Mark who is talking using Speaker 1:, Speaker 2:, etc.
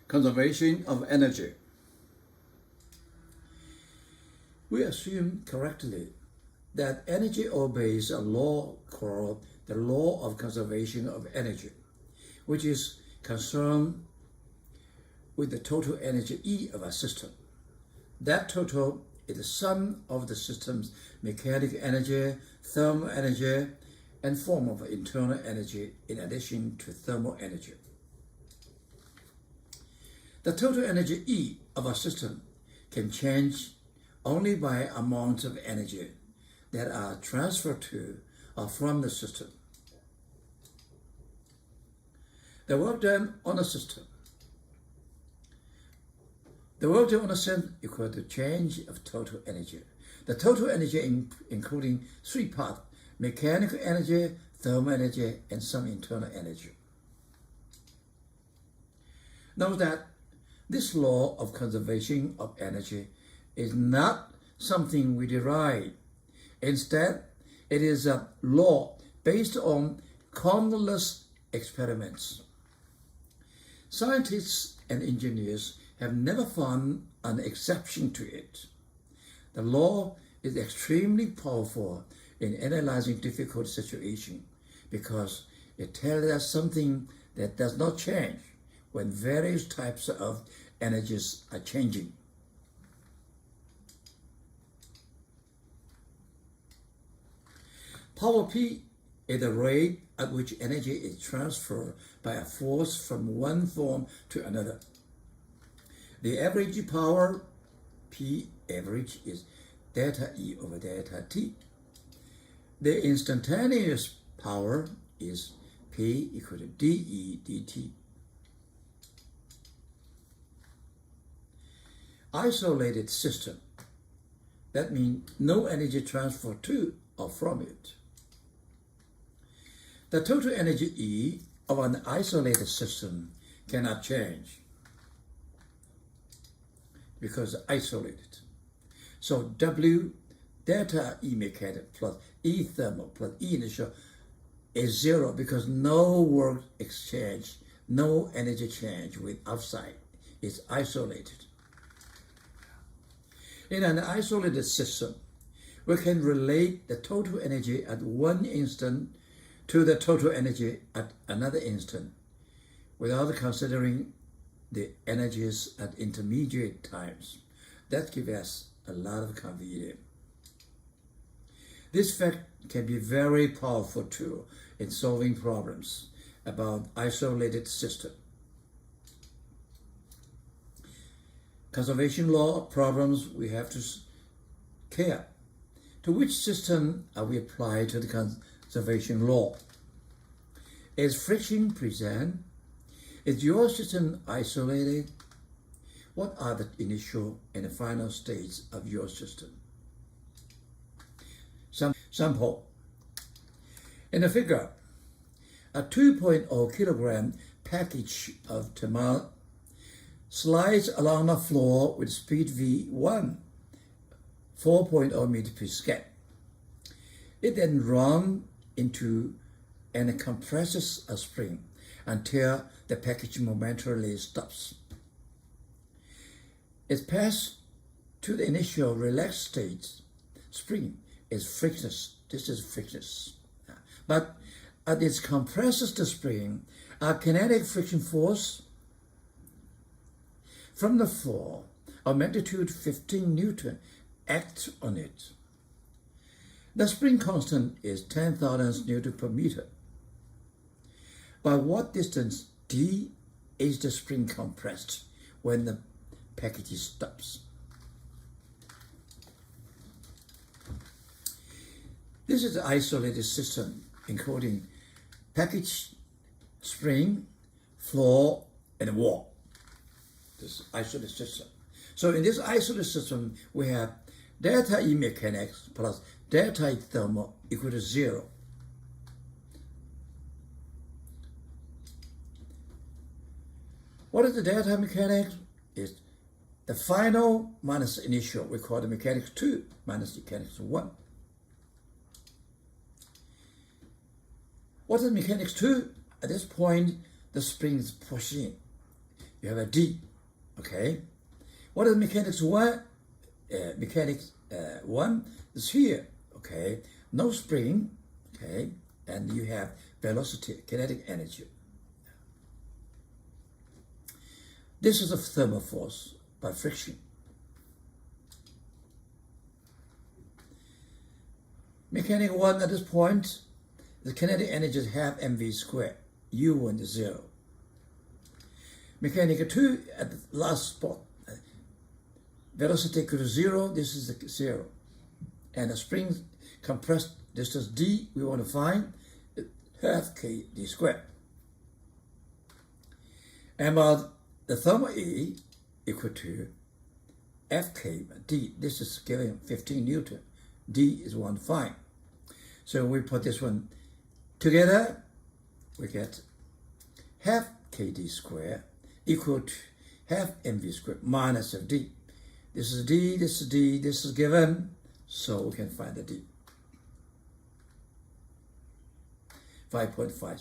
Speaker 1: Conservation of energy. We assume correctly that energy obeys a law called the law of conservation of energy, which is concerned with the total energy E of a system. That total is the sum of the system's mechanical energy, thermal energy, and form of internal energy in addition to thermal energy. The total energy E of a system can change only by amounts of energy that are transferred to or from the system. The work done on a system. The work done on a system equal to change of total energy. The total energy including three parts: mechanical energy, thermal energy, and some internal energy. Note that this law of conservation of energy is not something we derive. Instead, it is a law based on countless experiments. Scientists and engineers have never found an exception to it. The law is extremely powerful in analyzing difficult situations because it tells us something that does not change when various types of energies are changing. Power P is the rate at which energy is transferred by a force from one form to another. The average power, P average, is delta E over delta T. The instantaneous power is P equal to dE dt. Isolated system. That means no energy transfer to or from it. The total energy E of an isolated system cannot change because isolated. So W delta E mechanical plus E thermal plus E initial is zero because no work exchange, no energy change with outside. It's isolated. In an isolated system, we can relate the total energy at one instant to the total energy at another instant without considering the energies at intermediate times. That gives us a lot of convenience. This fact can be very powerful too in solving problems about isolated system. Conservation law problems we have to care. To which system are we applied to the conservation law? Is friction present? Is your system isolated? What are the initial and the final states of your system? Sample. In the figure, a 2.0 kilogram package of tomato slides along the floor with speed v1, 4.0 meters per second. It then runs into and compresses a spring until the package momentarily stops. It passes to the initial relaxed state. Spring is frictionless. This is frictionless. But as it compresses the spring, a kinetic friction force from the floor of magnitude 15 Newton acts on it. The spring constant is 10,000 Newton per meter. By what distance d is the spring compressed when the package stops? This is an isolated system including package, spring, floor, and wall. This isolated system. So in this isolated system, we have delta E mechanics plus delta E thermal equal to 0. What is the delta mechanics? Is the final minus initial. We call the mechanics 2 minus mechanics 1. What is mechanics 2? At this point, the spring is pushing. you have a D. Okay, what is mechanics 1? Mechanics 1 is here. Okay, no spring. Okay, and you have velocity, kinetic energy. This is a thermal force by friction. Mechanic 1 at this point, the kinetic energy is half mv squared. U1 is 0. Mechanic 2 at the last spot, velocity equal to 0, this is the 0. And the spring compressed distance d, we want to find half kd squared. And about the thermal E equal to Fk d, this is given 15 Newton. D is 1.5. So we put this one together, we get half kd squared equal to half mv squared minus of d. This is d, this is d, this is given, so we can find the d. 5.5.